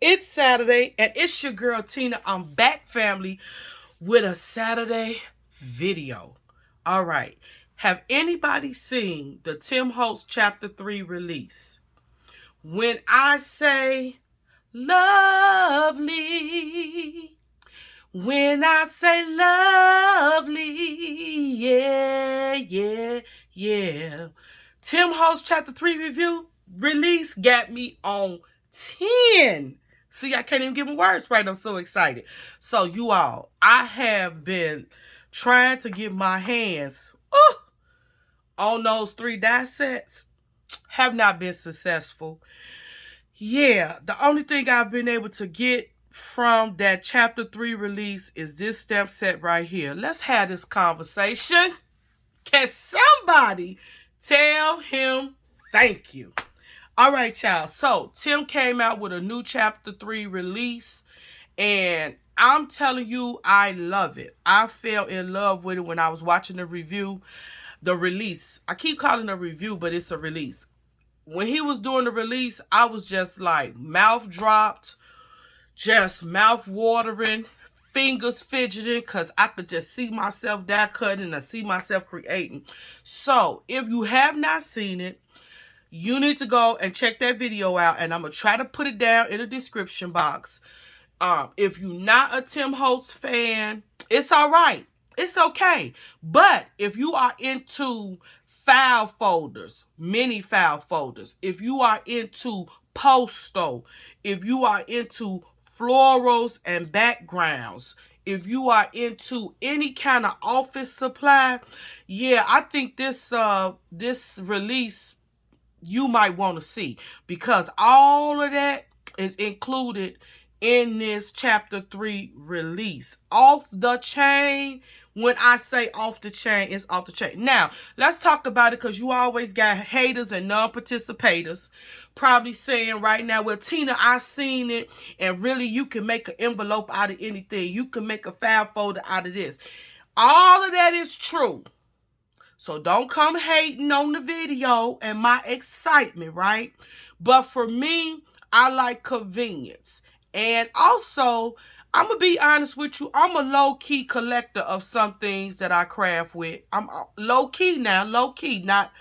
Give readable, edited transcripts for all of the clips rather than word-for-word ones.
It's Saturday, and it's your girl Tina. I'm back, family, with a Saturday video. All right. Have anybody seen the Tim Holtz Chapter 3 release? When I say lovely, when I say lovely, yeah. Tim Holtz Chapter 3 review release got me on 10. See, I can't even get my words right. I'm so excited. So, you all, I have been trying to get my hands on those 3 die sets. Have not been successful. Yeah, the only thing I've been able to get from that Chapter 3 release is this stamp set right here. Let's have this conversation. Can somebody tell him thank you? All right, y'all. So, Tim came out with a new Chapter 3 release, and I'm telling you, I love it. I fell in love with it when I was watching the review, the release. I keep calling it a review, but it's a release. When he was doing the release, I was just like mouth dropped, just mouth watering, fingers fidgeting, because I could just see myself die cutting and I see myself creating. So, if you have not seen it, you need to go and check that video out, and I'm going to try to put it down in the description box. If you're not a Tim Holtz fan, it's all right. It's okay. But if you are into file folders, mini file folders, if you are into postal, if you are into florals and backgrounds, if you are into any kind of office supply, yeah, I think this release you might want to see, because all of that is included in this Chapter 3 release. Off the chain. When I say off the chain, it's off the chain. Now, let's talk about it, because you always got haters and non-participators probably saying right now, well, Tina, I seen it, and really you can make an envelope out of anything. You can make a file folder out of this. All of that is true. So don't come hating on the video and my excitement, right? But for me, I like convenience. And also, I'm going to be honest with you, I'm a low-key collector of some things that I craft with. I'm low-key now, low-key, not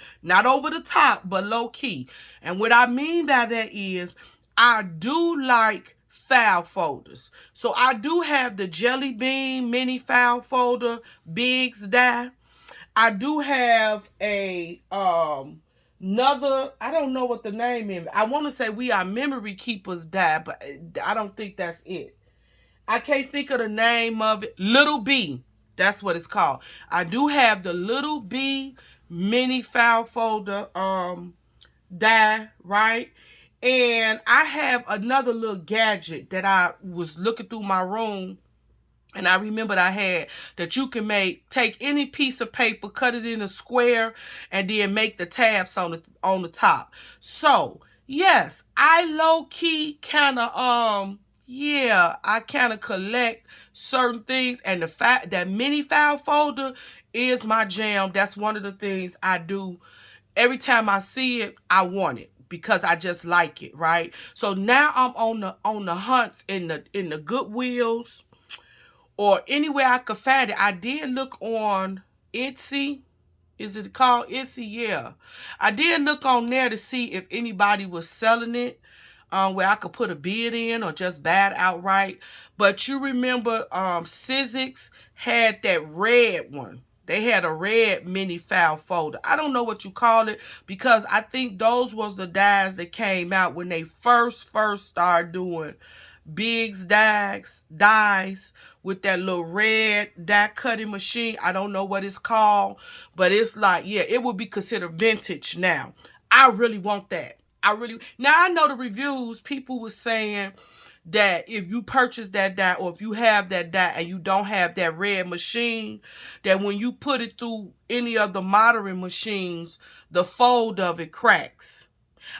over the top, but low-key. And what I mean by that is, I do like file folders. So I do have the Jelly Bean mini file folder, Biggs die. I do have a another, I don't know what the name is. I want to say We Are Memory Keepers die, but I don't think that's it. I can't think of the name of it. Little B. That's what it's called. I do have the Little B mini file folder die, right? And I have another little gadget that I was looking through my room, and I remembered I had, that you can take any piece of paper, cut it in a square, and then make the tabs on the top. So, yes, I low-key kind of, I kind of collect certain things, and the fact that mini file folder is my jam. That's one of the things I do. Every time I see it, I want it, because I just like it, right? So now I'm on the hunts in the Goodwills, or anywhere I could find it. I did look on Etsy. Is it called Etsy? Yeah. I did look on there to see if anybody was selling it, where I could put a bid in or just buy it outright. But you remember Sizzix had that red one. They had a red mini file folder. I don't know what you call it, because I think those was the dies that came out when they first started doing Biggs dies with that little red die cutting machine. I don't know what it's called, but it's like, yeah, it would be considered vintage now. I really want that. Now I know the reviews, people were saying that if you purchase that die, or if you have that die and you don't have that red machine, that when you put it through any of the modern machines, the fold of it cracks.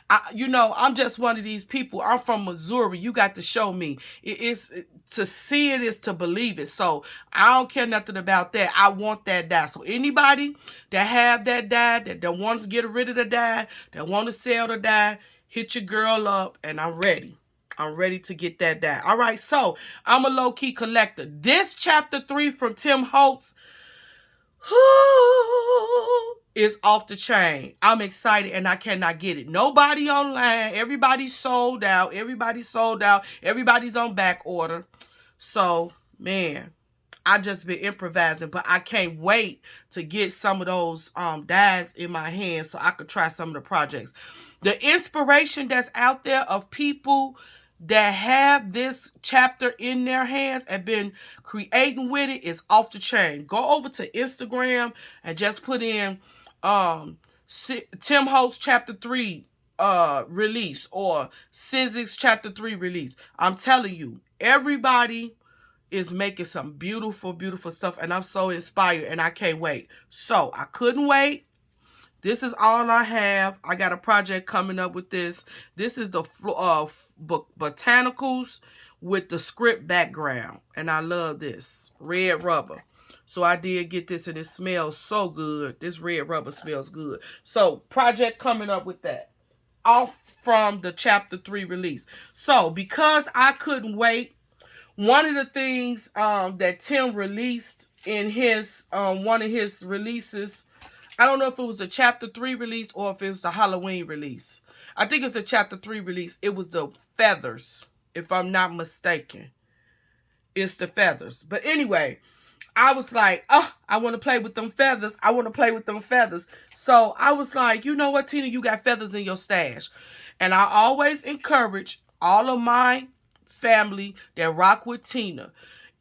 I'm just one of these people. I'm from Missouri. You got to show me. To see it is to believe it. So I don't care nothing about that. I want that die. So anybody that have that die, that wants to get rid of the die, that want to sell the die, hit your girl up, and I'm ready. I'm ready to get that dye. All right, so I'm a low-key collector. This chapter 3 from Tim Holtz is off the chain. I'm excited and I cannot get it. Nobody online. Everybody's sold out. Everybody's sold out. Everybody's on back order. So, man, I just been improvising, but I can't wait to get some of those dyes in my hands so I could try some of the projects. The inspiration that's out there of people that have this chapter in their hands and been creating with it is off the chain. Go over to Instagram and just put in Tim Holtz chapter 3 release or Sizzix chapter 3 release. I'm telling you, everybody is making some beautiful, beautiful stuff, and I'm so inspired, and I can't wait. So I couldn't wait. This is all I have. I got a project coming up with this. This is the botanicals with the script background, and I love this red rubber. So I did get this, and it smells so good. This red rubber smells good. So project coming up with that, off from the chapter 3 release. So because I couldn't wait, one of the things that Tim released in his one of his releases, I don't know if it was the chapter 3 release or if it was the Halloween release. I think it's the chapter 3 release. It was the feathers, if I'm not mistaken. It's the feathers. But anyway, I was like, oh, I want to play with them feathers. I want to play with them feathers. So I was like, you know what, Tina, you got feathers in your stash. And I always encourage all of my family that rock with Tina,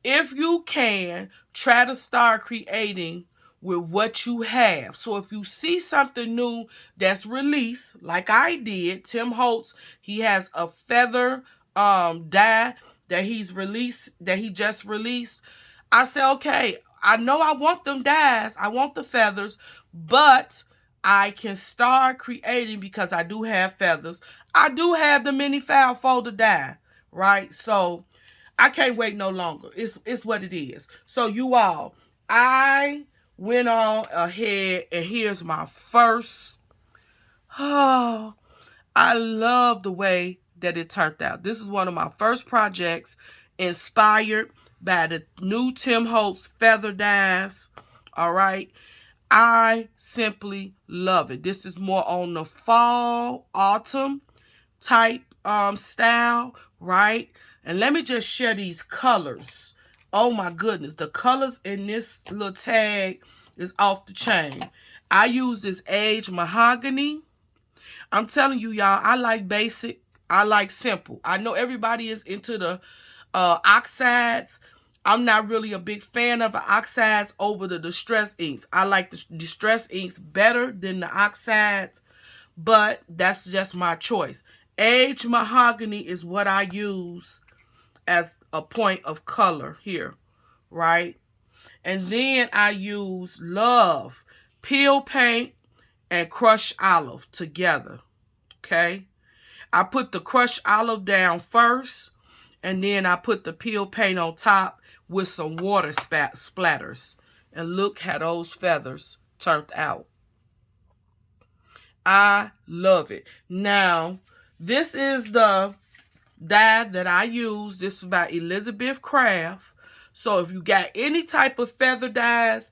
if you can, try to start creating with what you have. So if you see something new that's released, like I did, Tim Holtz, he has a feather dye that he just released. I said, okay, I know I want them dyes, I want the feathers, but I can start creating because I do have feathers. I do have the mini file folder dye, right? So I can't wait no longer. It's what it is. So you all, I went on ahead, and here's my first. Oh, I love the way that it turned out. This is one of my first projects inspired by the new Tim Holtz feather dyes. All right. I simply love it. This is more on the fall, autumn type style, right? And let me just share these colors. Oh my goodness, the colors in this little tag is off the chain. I use this aged mahogany. I'm telling you, y'all, I like basic. I like simple. I know everybody is into the oxides. I'm not really a big fan of the oxides over the distress inks. I like the distress inks better than the oxides, but that's just my choice. Aged mahogany is what I use as a point of color here, right? And then I use Love, Peel Paint, and Crushed Olive together, okay? I put the Crushed Olive down first, and then I put the Peel Paint on top with some water splatters. And look how those feathers turned out. I love it. Now, this is the dye that I use. This is by Elizabeth Craft. So if you got any type of feather dyes,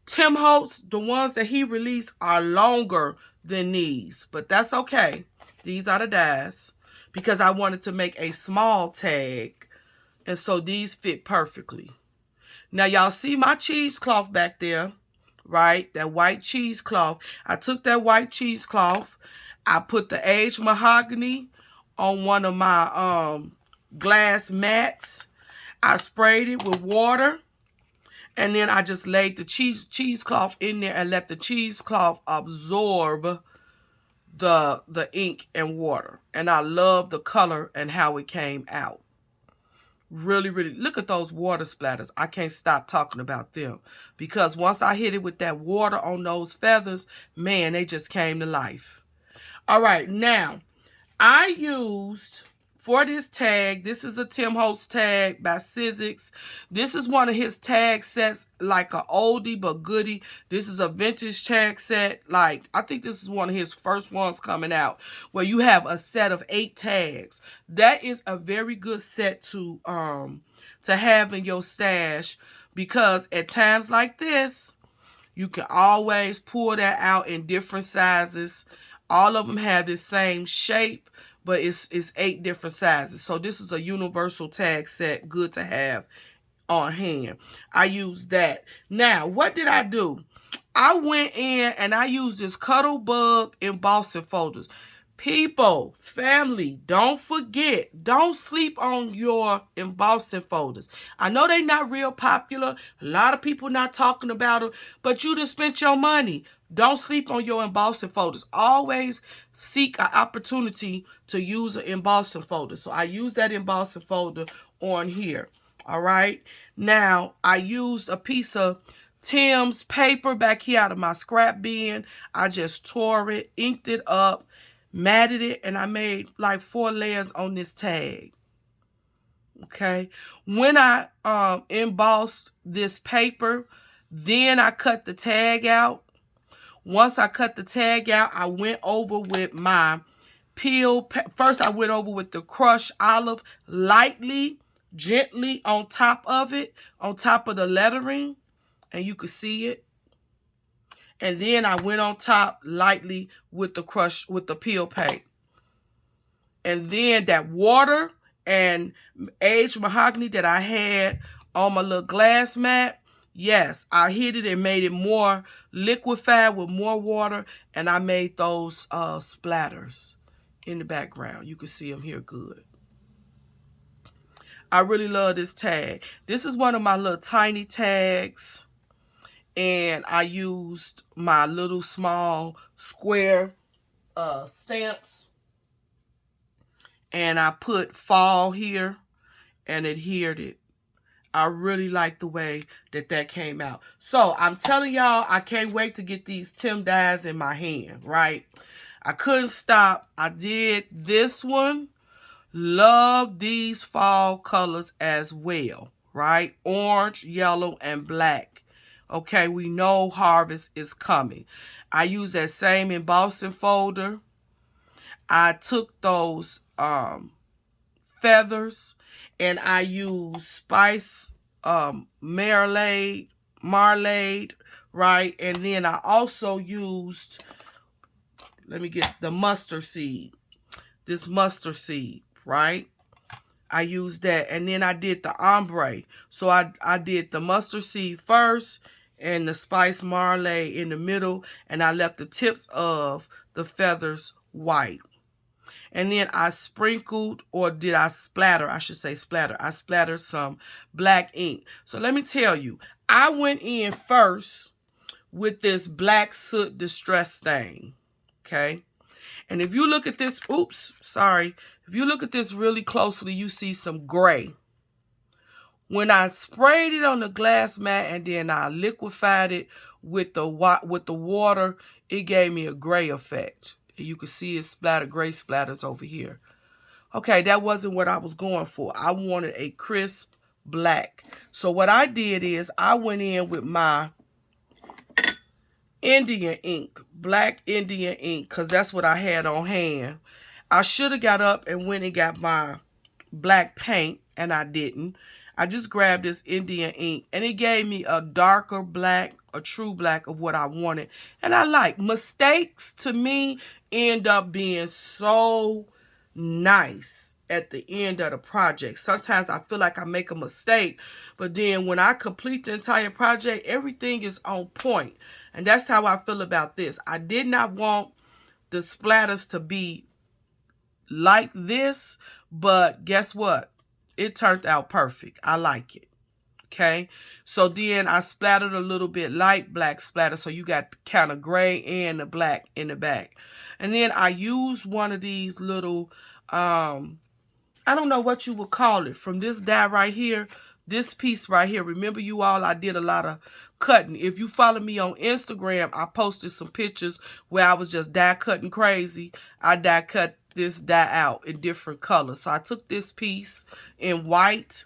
Tim Holtz, the ones that he released are longer than these. But that's okay. These are the dyes. Because I wanted to make a small tag. And so these fit perfectly. Now y'all see my cheesecloth back there, right? That white cheesecloth. I took that white cheesecloth. I put the aged mahogany on one of my glass mats. I sprayed it with water. And then I just laid the cheesecloth in there and let the cheesecloth absorb the ink and water. And I love the color and how it came out. Really, really, look at those water splatters. I can't stop talking about them. Because once I hit it with that water on those feathers, man, they just came to life. All right, now, I used for this tag, this is a Tim Holtz tag by Sizzix. This is one of his tag sets, like a oldie but goodie. This is a vintage tag set. Like, I think this is one of his first ones coming out, where you have a set of 8 tags. That is a very good set to have in your stash, because at times like this, you can always pull that out in different sizes. All of them have the same shape, but it's 8 different sizes. So this is a universal tag set, good to have on hand. I used that. Now, what did I do? I went in and I used this Cuttlebug embossing folders. People, family, don't forget, don't sleep on your embossing folders. I know they're not real popular. A lot of people not talking about them, but you just spent your money. Don't sleep on your embossing folders. Always seek an opportunity to use an embossing folder. So I use that embossing folder on here. All right. Now, I used a piece of Tim's paper back here out of my scrap bin. I just tore it, inked it up, matted it, and I made like 4 layers on this tag. Okay. When I embossed this paper, then I cut the tag out. Once I cut the tag out, I went over with my first I went over with the crushed olive lightly, gently on top of it, on top of the lettering, and you can see it. And then I went on top lightly with the peel paint. And then that water and aged mahogany that I had on my little glass mat, yes, I hit it and made it more liquefied with more water. And I made those splatters in the background. You can see them here good. I really love this tag. This is one of my little tiny tags. And I used my little small square stamps. And I put fall here and adhered it. I really like the way that came out. So I'm telling y'all, I can't wait to get these Tim dies in my hand, right? I couldn't stop. I did this one. Love these fall colors as well, right? Orange, yellow, and black. Okay, we know harvest is coming. I use that same embossing folder. I took those feathers and I used spice marmalade, right? And then I also used, let me get the mustard seed. This mustard seed, right? I used that, and then I did the ombre. So I did the mustard seed first and the spice marmalade in the middle, and I left the tips of the feathers white. And then I sprinkled, or did I splatter? I should say splatter. I splattered some black ink. So let me tell you, I went in first with this black soot distress stain, okay? And if you look at this, if you look at this really closely, you see some gray. When I sprayed it on the glass mat and then I liquefied it with the water, it gave me a gray effect. You can see it gray splatters over here. Okay, that wasn't what I was going for. I wanted a crisp black. So what I did is I went in with my Indian ink, black Indian ink, because that's what I had on hand. I should have got up and went and got my black paint, and I didn't. I just grabbed this Indian ink, and it gave me a darker black, a true black of what I wanted. And I like mistakes, to me, end up being so nice at the end of the project. Sometimes I feel like I make a mistake, but then when I complete the entire project, everything is on point. And that's how I feel about this. I did not want the splatters to be like this, but guess what? It turned out perfect. I like it. Okay, so then I splattered a little bit light black splatter, so you got kind of gray and the black in the back. And then I used one of these little, I don't know what you would call it, from this die right here, this piece right here. Remember, you all, I did a lot of cutting. If you follow me on Instagram, I posted some pictures where I was just die cutting crazy. I die cut this dye out in different colors. So I took this piece in white.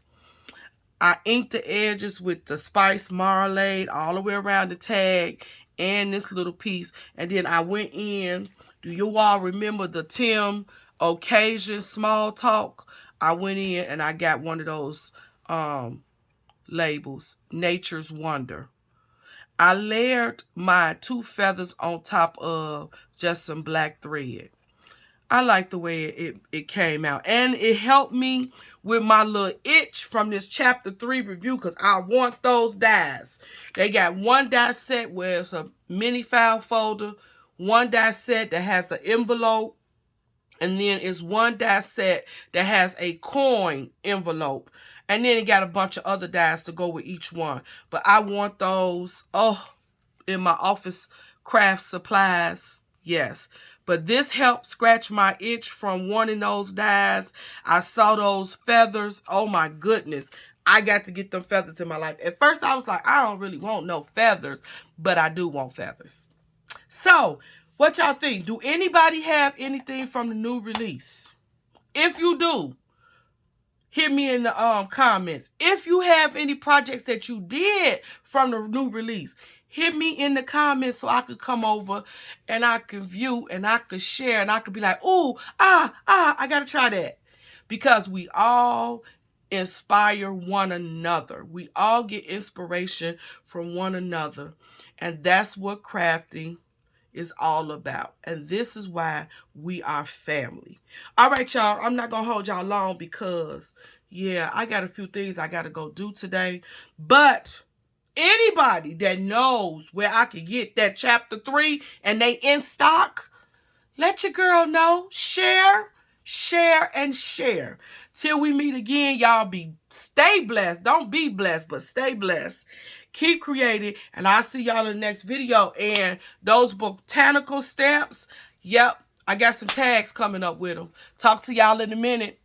I inked the edges with the Spice Marmalade all the way around the tag and this little piece. And then I went in. Do you all remember the Tim Occasion Small Talk? I went in and I got one of those labels, Nature's Wonder. I layered my 2 feathers on top of just some black thread. I like the way it came out. And it helped me with my little itch from this chapter 3 review because I want those dies. They got one die set where it's a mini file folder, one die set that has an envelope, and then it's one die set that has a coin envelope. And then it got a bunch of other dies to go with each one. But I want those, in my office craft supplies. Yes. But this helped scratch my itch from wanting those dies. I saw those feathers. Oh my goodness. I got to get them feathers in my life. At first I was like, I don't really want no feathers, but I do want feathers. So, what y'all think? Do anybody have anything from the new release? If you do, hit me in the comments. If you have any projects that you did from the new release, hit me in the comments so I could come over and I could view and I could share and I could be like, ooh, I got to try that. Because we all inspire one another. We all get inspiration from one another. And that's what crafting is all about. And this is why we are family. All right, y'all. I'm not going to hold y'all long because, yeah, I got a few things I got to go do today. But anybody that knows where I can get that chapter 3 and they in stock, let your girl know. Share, and share. Till we meet again, y'all stay blessed. Don't be blessed, but stay blessed. Keep creating, and I'll see y'all in the next video. And those botanical stamps, yep, I got some tags coming up with them. Talk to y'all in a minute.